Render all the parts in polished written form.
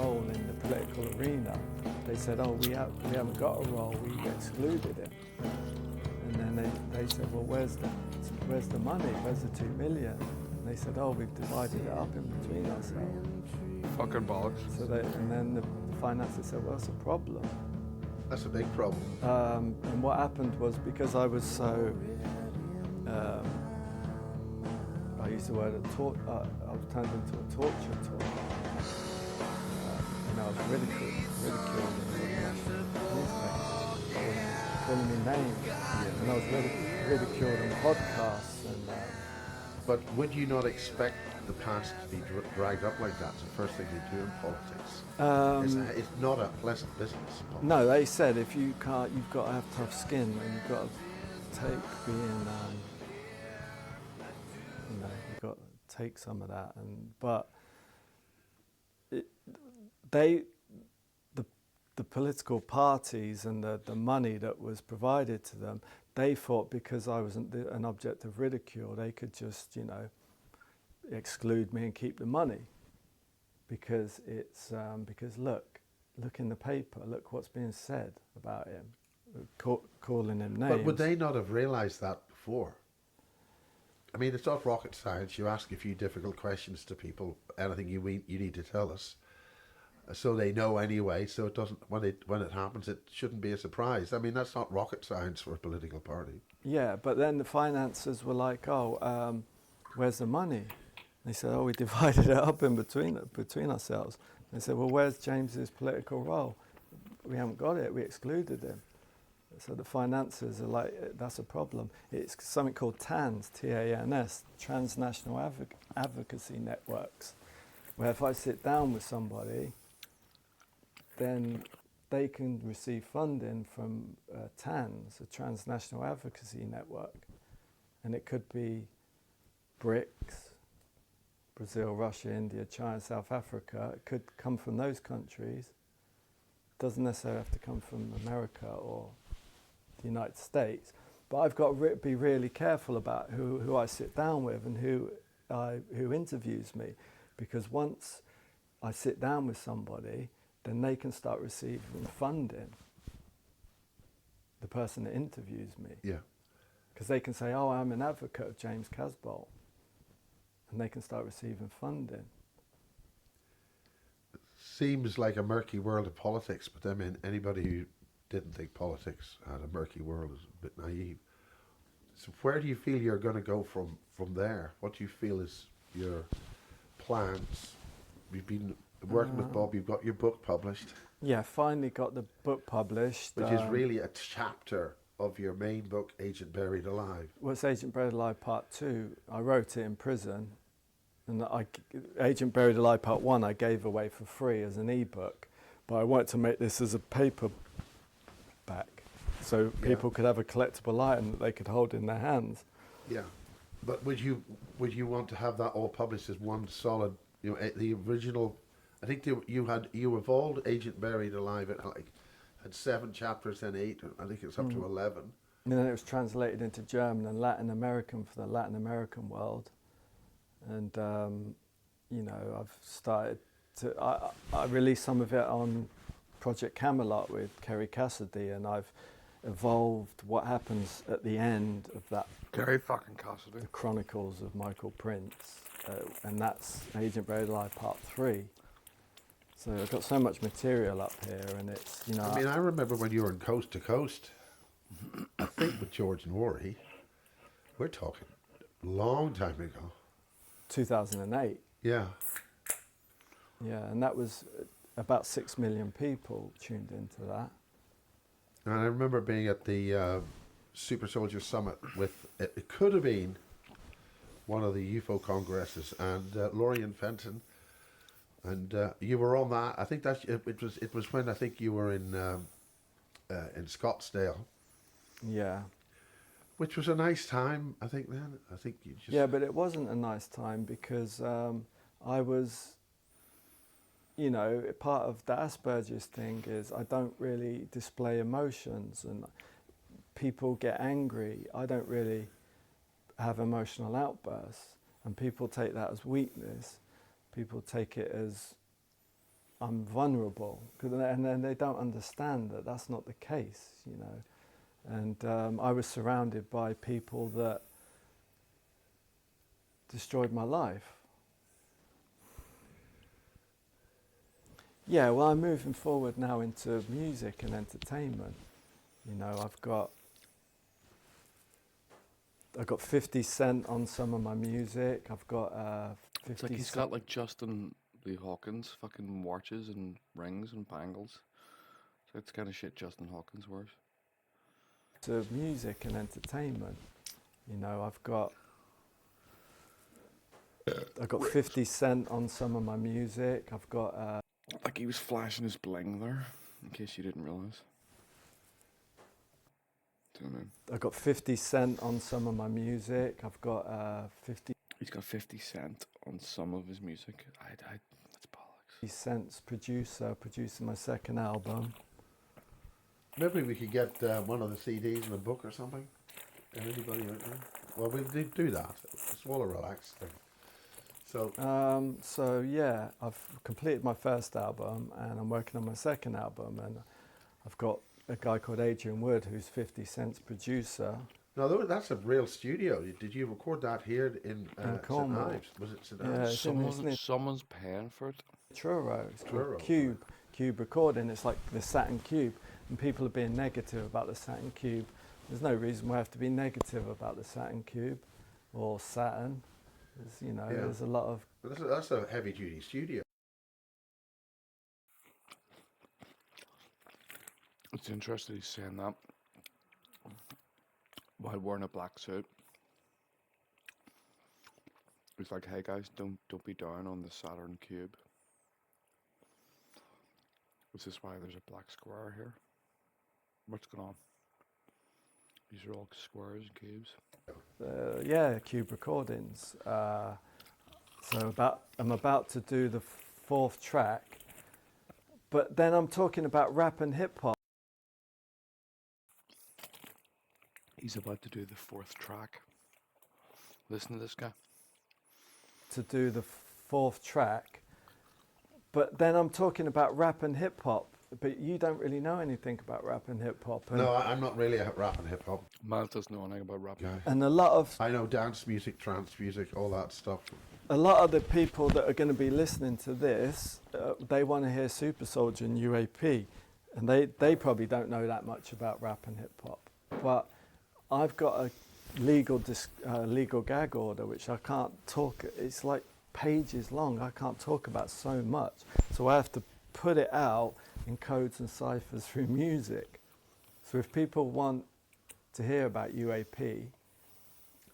role in the political arena. They said, oh, we haven't got a role, we excluded him. And then they said, well, where's the money? Where's the 2 million? And they said, oh, we've divided it up in between ourselves. Fucking bollocks. And then the financiers said, well, that's a problem. That's a big problem. And what happened was, because I was so, I used the word I was turned into a torture tool. I was ridiculed in the newspaper, calling me names. Yeah. And I was ridiculed on podcasts. But would you not expect the past to be dragged up like that? It's the first thing they do in politics. It's not a pleasant business. No, they said if you can't, you've got to have tough skin, and you've got to take being, you've got to take some of that. But the political parties and the money that was provided to them, they thought because I wasn't an object of ridicule, they could just, exclude me and keep the money. Because it's, because look in the paper, look what's being said about him, calling him names. But would they not have realised that before? I mean, it's not rocket science. You ask a few difficult questions to people, anything you need to tell us, so they know anyway. So it doesn't, when it happens, it shouldn't be a surprise. I mean, that's not rocket science for a political party. Yeah, but then the financiers were like, oh, where's the money? They said, oh, we divided it up in between ourselves. They said, well, where's James's political role? We haven't got it. We excluded him. So the financiers are like, that's a problem. It's something called TANS, T-A-N-S, Transnational Advocacy Networks, where if I sit down with somebody, then they can receive funding from TANS, a Transnational Advocacy Network. And it could be BRICS, Brazil, Russia, India, China, South Africa. It could come from those countries. It doesn't necessarily have to come from America or the United States. But I've got to be really careful about who I sit down with and who interviews me, because once I sit down with somebody, then they can start receiving funding, the person that interviews me. Yeah. Because they can say, oh, I'm an advocate of James Casbolt. And they can start receiving funding. It seems like a murky world of politics, but I mean, anybody who didn't think politics had a murky world is a bit naive. So where do you feel you're going to go from there? What do you feel is your plans? You've been working with Bob, you've got your book published. Yeah, finally got the book published. Which is really a chapter of your main book, Agent Buried Alive. Well, it's Agent Buried Alive Part 2. I wrote it in prison. And Agent Buried Alive Part 1 I gave away for free as an ebook. But I wanted to make this as a paperback, so people could have a collectible item that they could hold in their hands. Yeah. But would you want to have that all published as one solid, the original? I think you evolved Agent Buried Alive. It had 7 chapters, then 8. I think it's up to 11. And then it was translated into German and Latin American for the Latin American world. And I've started to. I released some of it on Project Camelot with Kerry Cassidy, and I've evolved what happens at the end of that. Kerry fucking Cassidy. The Chronicles of Michael Prince, and that's Agent Buried Alive Part 3. So I've got so much material up here, and it's, I mean, I remember when you were in Coast to Coast, I think with George Norrie, we're talking a long time ago. 2008. Yeah. Yeah, and that was about 6 million people tuned into that. And I remember being at the Super Soldier Summit with, it could have been one of the UFO congresses, and Lorien Fenton, and you were on that. I think it was when I think you were in Scottsdale. Yeah. Which was a nice time, I think, then. I think you just... Yeah, but it wasn't a nice time because I was, part of the Asperger's thing is I don't really display emotions, and people get angry. I don't really have emotional outbursts, and people take that as weakness. People take it as I'm vulnerable, and then they don't understand that that's not the case, you know. And I was surrounded by people that destroyed my life. Yeah, well, I'm moving forward now into music and entertainment. You know, I've got 50 Cent on some of my music. I've got 50 It's like he's Cent got like Justin Lee Hawkins fucking watches and rings and bangles. So it's kind of shit Justin Hawkins wears. to music and entertainment. You know, I've got 50 Cent on some of my music. I've got Like he was flashing his bling there, in case you didn't realise. Do you know what I mean? I've got 50 Cent on some of my music. I've got 50 He's got 50 Cent on some of his music. That's bollocks. Cent's producing my second album. Maybe we could get one of the CDs in a book or something. Anybody out there? Well, we'll do that. It's all a relaxed thing. So yeah, I've completed my first album and I'm working on my second album, and I've got a guy called Adrian Wood who's 50 Cent's producer. No, that's a real studio. Did you record that here in St Cornwall. Ives? Was it St Yeah, Ives? Someone's paying for it. Truro. It's Truro, called Cube Recording. It's like the Saturn Cube, and people are being negative about the Saturn Cube. There's no reason we have to be negative about the Saturn Cube or Saturn. You know, there's a lot of... That's a heavy-duty studio. It's interesting he's saying that while wearing a black suit. He's like, "Hey guys, don't be down on the Saturn Cube." Is this why there's a black square here? What's going on? These are all squares and cubes. yeah, Cube Recordings. So I'm about to do the fourth track, but then I'm talking about rap and hip hop. He's about to do the fourth track. Listen to this guy. To do the fourth track, but then I'm talking about rap and hip hop. But you don't really know anything about rap and hip hop. No, I'm not really a rap and hip hop Miles doesn't know anything about rap. guy. And a lot of I know dance music, trance music, all that stuff. a lot of the people that are going to be listening to this, they want to hear Super Soldier and UAP, and they probably don't know that much about rap and hip hop. But I've got a legal gag order which I can't talk. It's like pages long. I can't talk about so much, so I have to put it out in codes and ciphers through music. So if people want to hear about UAP,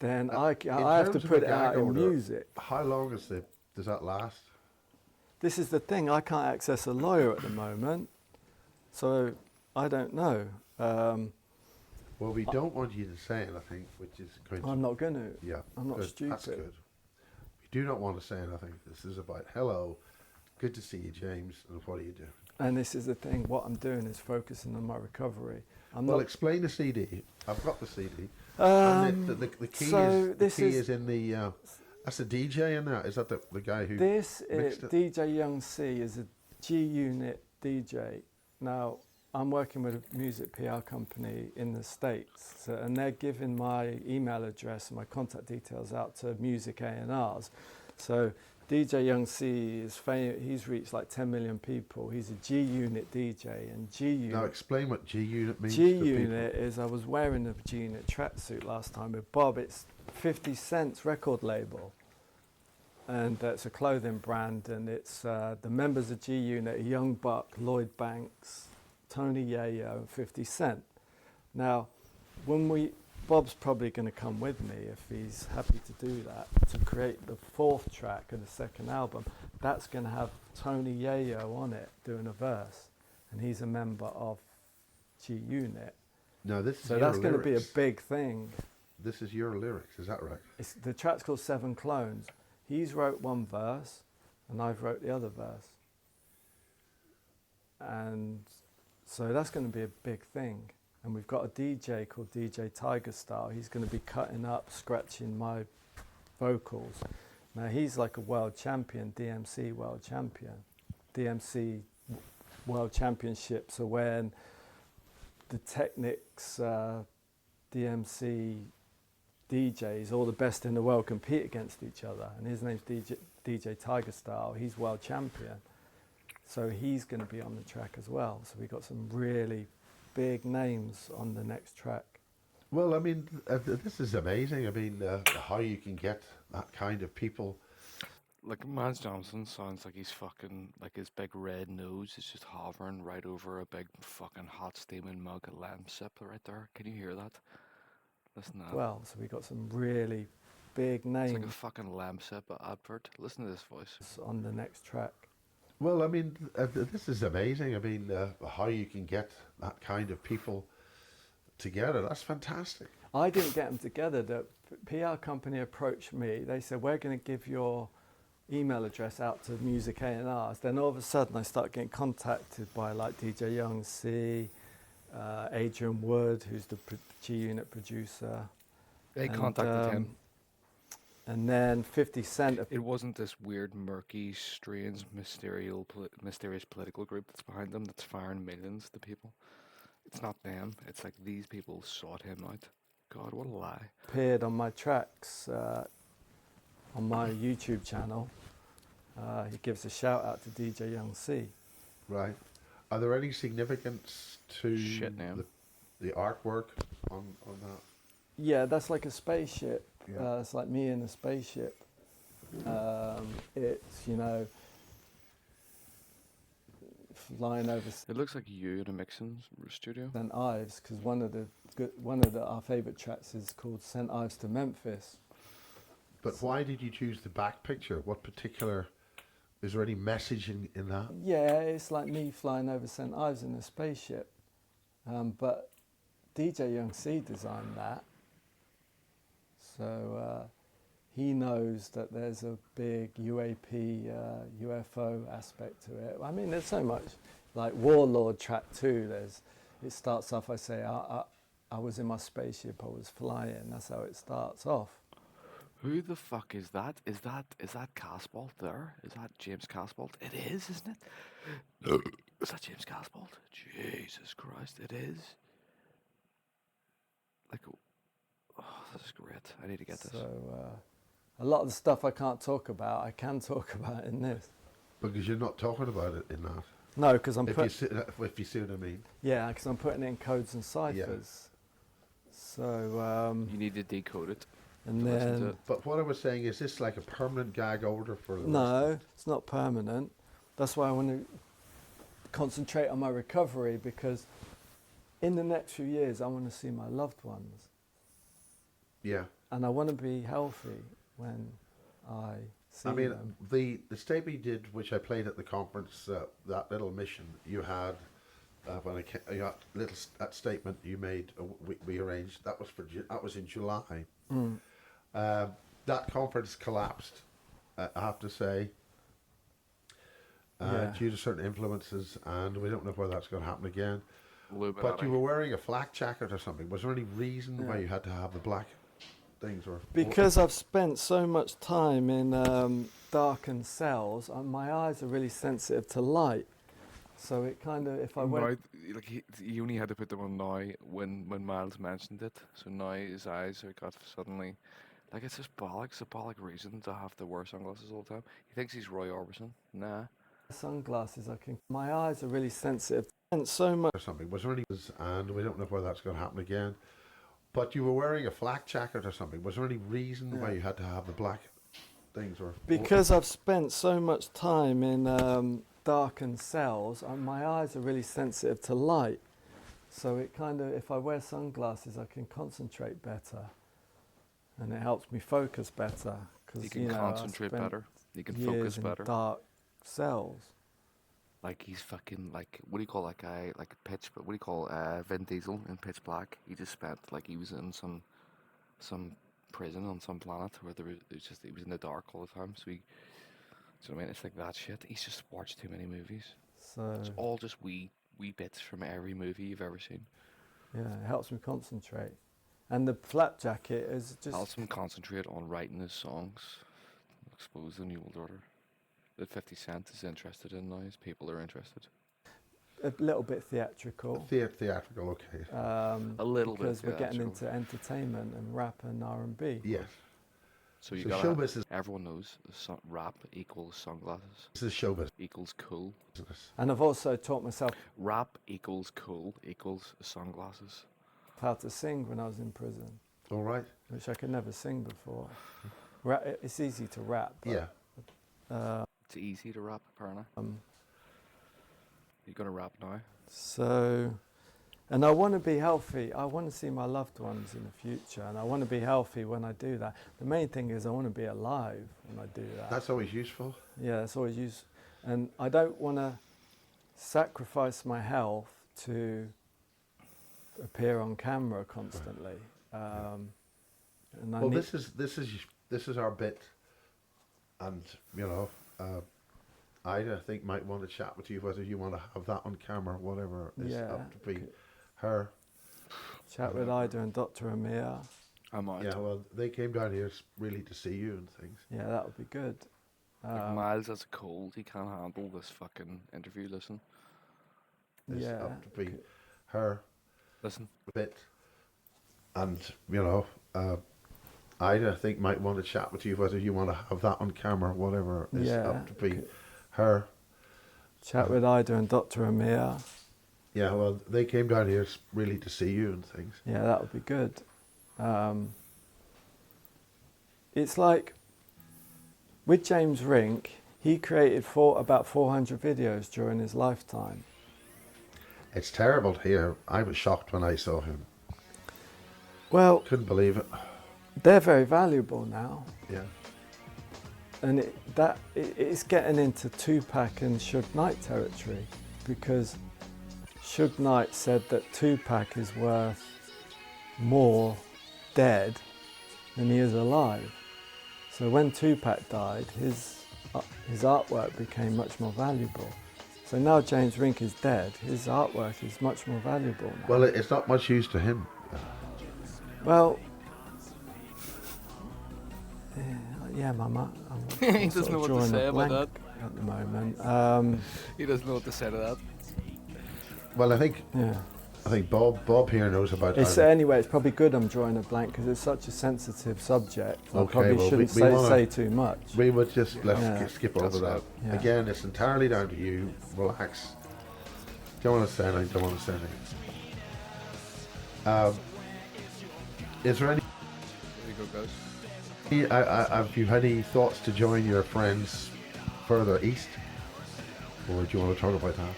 then I have to put it out in music. How long does that last? This is the thing, I can't access a lawyer at the moment, so I don't know. Well, we don't want you to say anything, which is going to... I'm not going to. Yeah, I'm not good. stupid. That's good. We do not want to say anything. This is about, hello, good to see you, James, and what do you do? And this is the thing, what I'm doing is focusing on my recovery. Explain the CD. I've got the CD. The key, so is in the... that's the DJ in there? Is that the guy who This mixed it? DJ Young C is a G-Unit DJ. Now, I'm working with a music PR company in the States, and they're giving my email address and my contact details out to music A&Rs. So DJ Young C is famous. He's reached like 10 million people. He's a G-Unit DJ, and G-Unit... Now explain what G-Unit means to people. G-Unit is, I was wearing a G-Unit tracksuit last time with Bob. It's 50 Cent's record label, and it's a clothing brand, and it's the members of G-Unit are Young Buck, Lloyd Banks, Tony Yayo, and 50 Cent. Now, Bob's probably going to come with me if he's happy to do that, to create the fourth track of the second album. That's going to have Tony Yayo on it doing a verse, and he's a member of G-Unit. Now this is So your that's going to be a lyrics. big thing. This is your lyrics, is that right? The track's called Seven Clones. He's wrote one verse, and I've wrote the other verse. And so that's going to be a big thing. And we've got a DJ called DJ Tiger Style. He's going to be cutting up, scratching my vocals. Now he's like a world champion, DMC world champion. DMC World Championships are when the Technics DMC DJs, all the best in the world, compete against each other. And his name's DJ Tiger Style. He's world champion. So he's going to be on the track as well. So we got some really big names on the next track. Well, I mean, this is amazing. I mean, how you can get that kind of people. Like Mans Johnson sounds like he's fucking like his big red nose is just hovering right over a big fucking hot steaming mug of lamb sip right there. Can you hear that? Listen to that. Well, so we got some really big It's like a names fucking lamb sip advert. Listen to this voice. on the next track. Well, I mean, this is amazing. I mean, how you can get that kind of people together. That's fantastic. I didn't get them together. The PR company approached me. They said, we're going to give your email address out to Music A&Rs. Then all of a sudden I start getting contacted by like DJ Young C, Adrian Wood, who's the G-Unit producer. They contacted him. And then 50 Cent. It wasn't this weird, murky, strange, mysterious political group that's behind them that's firing millions to people. It's not them. It's like these people sought him out. God, what a lie. Appeared on my tracks on my YouTube channel. He gives a shout out to DJ Young C. Right. Are there any significance to the artwork on that? Yeah, that's like a spaceship. Yeah. It's like me in a spaceship. It's, you know, flying over It looks like you in a mixing studio. St. Ives, because one of our favourite tracks is called St. Ives to Memphis. But why did you choose the back picture? What particular, is there any message in that? Yeah, it's like me flying over St. Ives in a spaceship. But DJ Young C designed that. So he knows that there's a big UAP, UFO aspect to it. I mean, there's so much. Like Warlord track 2, it starts off, I say, I was in my spaceship, I was flying. That's how it starts off. Who the fuck is that? Is that Casbolt there? Is that James Casbolt? It is, isn't it? Is that James Casbolt? Jesus Christ, it is. Like, oh, this is great. I need to get this. So a lot of the stuff I can't talk about, I can talk about in this. Because you're not talking about it in that. No, because I'm if you see what I mean. Yeah, because I'm putting it in codes and ciphers. Yeah. So you need to decode it. And then, but what I was saying, is this like a permanent gag order for the No, it's not permanent. That's why I want to concentrate on my recovery, because in the next few years I want to see my loved ones. Yeah. And I want to be healthy when I see them. The statement you did, which I played at the conference, that little mission you had, when that statement you made, we arranged. That was in July. Mm. That conference collapsed, I have to say, due to certain influences, and we don't know whether that's going to happen again. But you were wearing a flak jacket or something. Was there any reason why you had to have the black things? Because I've spent so much time in darkened cells, my eyes are really sensitive to light. So it kind of, if I went... Right, like he only had to put them on now when Miles mentioned it. So now his eyes are got suddenly... Like, it's just bollocks, a bollock reason to have to wear sunglasses all the time. He thinks he's Roy Orbison. Nah. Sunglasses, my eyes are really sensitive. And so much... Or something. Was there any... And we don't know whether that's going to happen again. But you were wearing a flak jacket or something. Was there any reason why you had to have the black things? Because I've spent so much time in darkened cells, my eyes are really sensitive to light. So it kind of, if I wear sunglasses, I can concentrate better. And it helps me focus better. You can concentrate better. You can focus better. In dark cells. Like he's fucking like, what do you call that guy? Like what do you call Vin Diesel in Pitch Black? He just spent like he was in some prison on some planet where he was in the dark all the time. So he, so I mean, it's like that shit. He's just watched too many movies. So it's all just wee bits from every movie you've ever seen. Yeah, it helps me concentrate. And the flak jacket is just... Helps him concentrate on writing his songs. Expose the New World Order. that 50 Cent is interested in now? Is people are interested? A little bit theatrical. Theatrical, okay. A little bit because we're getting theatrical. into entertainment and rap and R&B. Yes. So you So got show business. everyone knows rap equals sunglasses This is show equals cool. business. And I've also taught myself Rap equals cool equals sunglasses. how to sing when I was in prison, All right. which I could never sing before. It's easy to rap. But, Yeah. It's easy to rap, apparently. Um, You gonna rap now? So, and I want to be healthy. I want to see my loved ones in the future, and I want to be healthy when I do that. The main thing is I want to be alive when I do that. That's always useful. Yeah, that's always used. And I don't want to sacrifice my health to appear on camera constantly. And I Well, need, this is our bit, and Ida, I think, might want to chat with you whether you want to have that on camera, whatever. It's up to be her. chat with Ida and Dr. Amir. I'm out. Yeah, well, they came down here really to see you and things. Yeah, that would be good. Like Miles has a cold. He can't handle this fucking interview. Listen. It's Yeah. up to be her Listen. bit, and Ida, I think, might want to chat with you whether you want to have that on camera, whatever. It's up to be her. Chat with Ida and Dr. Amir. Yeah, well, they came down here really to see you and things. Yeah, that would be good. It's like with James Rink, he created about 400 videos during his lifetime. It's terrible to hear. I was shocked when I saw him. Well, Couldn't believe it. they're very valuable now. Yeah. And it's getting into Tupac and Suge Knight territory, because Suge Knight said that Tupac is worth more dead than he is alive. So when Tupac died, his artwork became much more valuable. So now James Rink is dead, his artwork is much more valuable now. Well, it's not much use to him. Well, yeah, Mama. I'm He doesn't know what to say about that at the moment. He doesn't know what to say to that. Well, I think Bob here knows about It's that. anyway. It's probably good I'm drawing a blank because it's such a sensitive subject. I Okay, probably well, shouldn't say too much. We would just skip over That's that. right. Yeah. Again, it's entirely down to you. Relax. Don't want to say anything. Don't want to say anything. Is there any? There you go, guys. Have you had any thoughts to join your friends further east, or do you want to talk about that,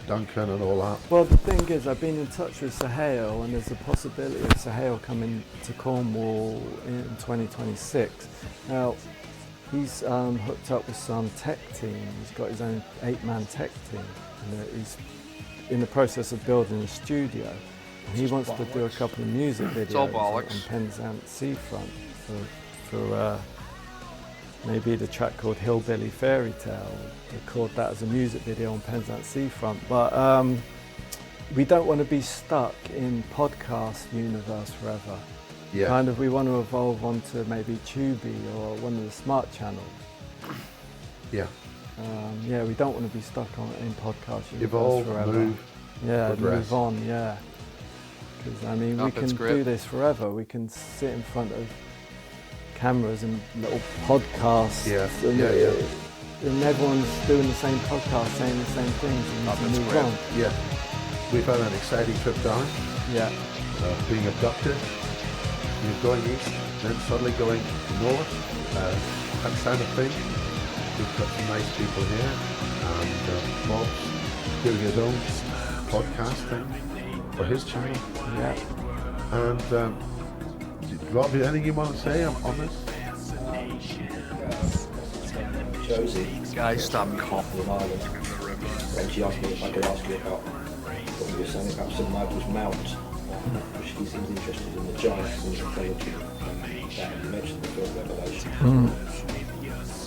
Duncan and all that? Well, the thing is, I've been in touch with Sahel, and there's a possibility of Sahel coming to Cornwall in 2026. Now, he's hooked up with some tech team. He's got his own 8-man tech team, and he's in the process of building a studio. And he wants to do a couple of music videos all on bollocks. Penzance Seafront for maybe the track called Hillbilly Fairy Tale. Record that as a music video on Penzance Seafront. But we don't want to be stuck in podcast universe forever. Yeah. Kind of, we want to evolve onto maybe Tubi or one of the smart channels. Yeah. Yeah, we don't want to be stuck in podcast universe Evolve, forever. move. Yeah, progress. move on. Yeah. Because I mean, we That's can great. do this forever. We can sit in front of cameras and little podcasts. Yeah, And, yeah. and everyone's doing the same podcast, saying the same things, and you That's can move great. on. Yeah. We've had an exciting trip down, Yeah. being abducted. You're going east, then suddenly going north. That kind of thing. We've got some nice people here, and Bob's doing his own podcast thing for his channel. Yeah. And Rob, anything you want to say on this? Josie Guys, stop coughing. from Ireland, and she asked me if I could ask you about what you were saying about St Michael's Mount. She seems interested in the giants and the mythology. That you mentioned the film Revelation.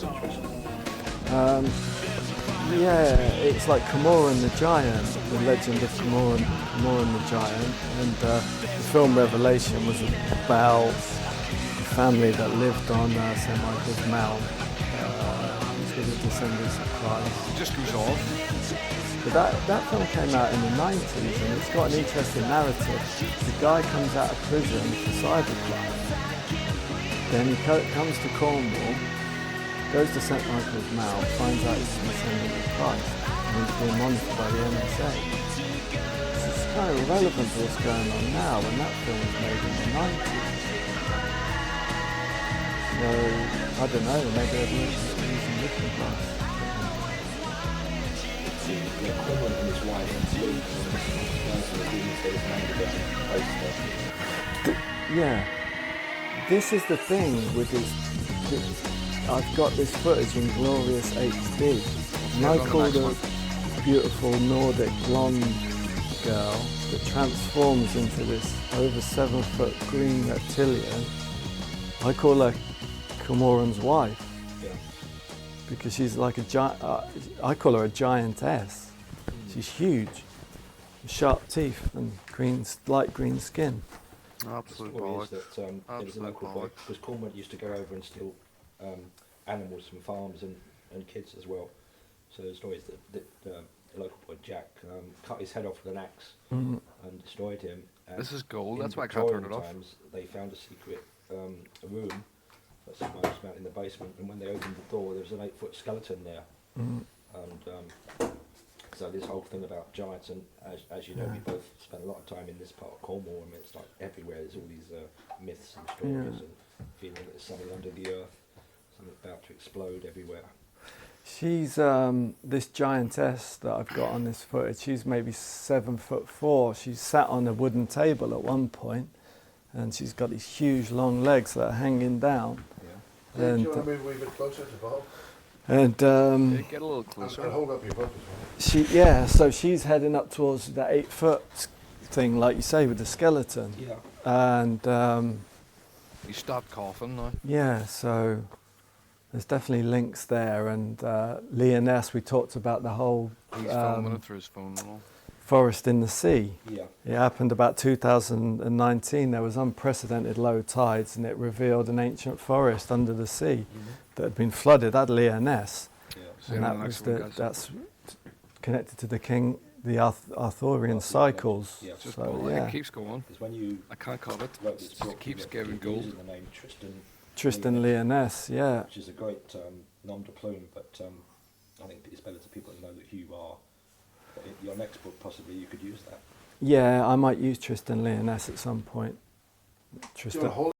Interesting. Yeah, it's like Kamora and the Giant, the legend of Kamora and the Giant, and the film Revelation was about a family that lived on St Michael's Mount. It's with the Descendants of Christ. It just goes off. But that film came out in the 90s and it's got an interesting narrative. The guy comes out of prison for cybercrime. Then he comes to Cornwall, goes to St Michael's Mount, finds out he's a descendant of Christ and he's being monitored by the NSA. So it's kind of relevant to what's going on now when that film was made in the 90s. So, I don't know, maybe they're using looking glass. Cornwall and his wife Luke and Yeah, this is the thing with this. I've got this footage in glorious HD. And I called a beautiful Nordic blonde girl that transforms into this over 7 foot green reptilian. I call her Comoran's wife. Yeah. Because she's like a giant, I call her a giantess. She's huge, sharp teeth and light green skin. Absolute The story is bollocks. that there was a Absolute local boy, bollocks. because Cornwall used to go over and steal animals from farms and kids as well. So the story is that the local boy Jack cut his head off with an axe and destroyed him. And This is gold, in that's why I can't turn it Victorian off. times, they found a secret room that St Michael's Mount in the basement, and when they opened the door, there was an 8-foot skeleton there. And so this whole thing about giants, and as you know, we both spend a lot of time in this part of Cornwall. I mean, it's like everywhere. There's all these myths and stories, and feeling that there's something under the earth, something about to explode everywhere. She's this giantess that I've got on this footage. She's maybe 7'4". She's sat on a wooden table at one point, and she's got these huge long legs that are hanging down. Do And you want to move a wee bit closer to Bob? and Yeah, get a little closer. And hold up your book as so she's heading up towards that 8-foot thing, like you say, with the skeleton. Yeah. And You stopped coughing now. yeah, so there's definitely links there. And Leoness, we talked about the whole He's filming it through his phone and all. forest in the sea. Yeah. It happened about 2019. There was unprecedented low tides, and it revealed an ancient forest under the sea that had been flooded at Leoness. Yeah. See you And in that the was next one, guys. that's connected to the Arthurian cycles. Yeah. Just So, bollocks. yeah. It keeps going. Because when you I can't cut it. wrote this book, It keeps you giving were gold. using the name Tristan Leoness, yeah. which is a great nom de plume, but I think it's better to people to know that who you are. But in your next book, possibly you could use that. Yeah, I might use Tristan Leoness at some point. well. Do you Tristan. want to hold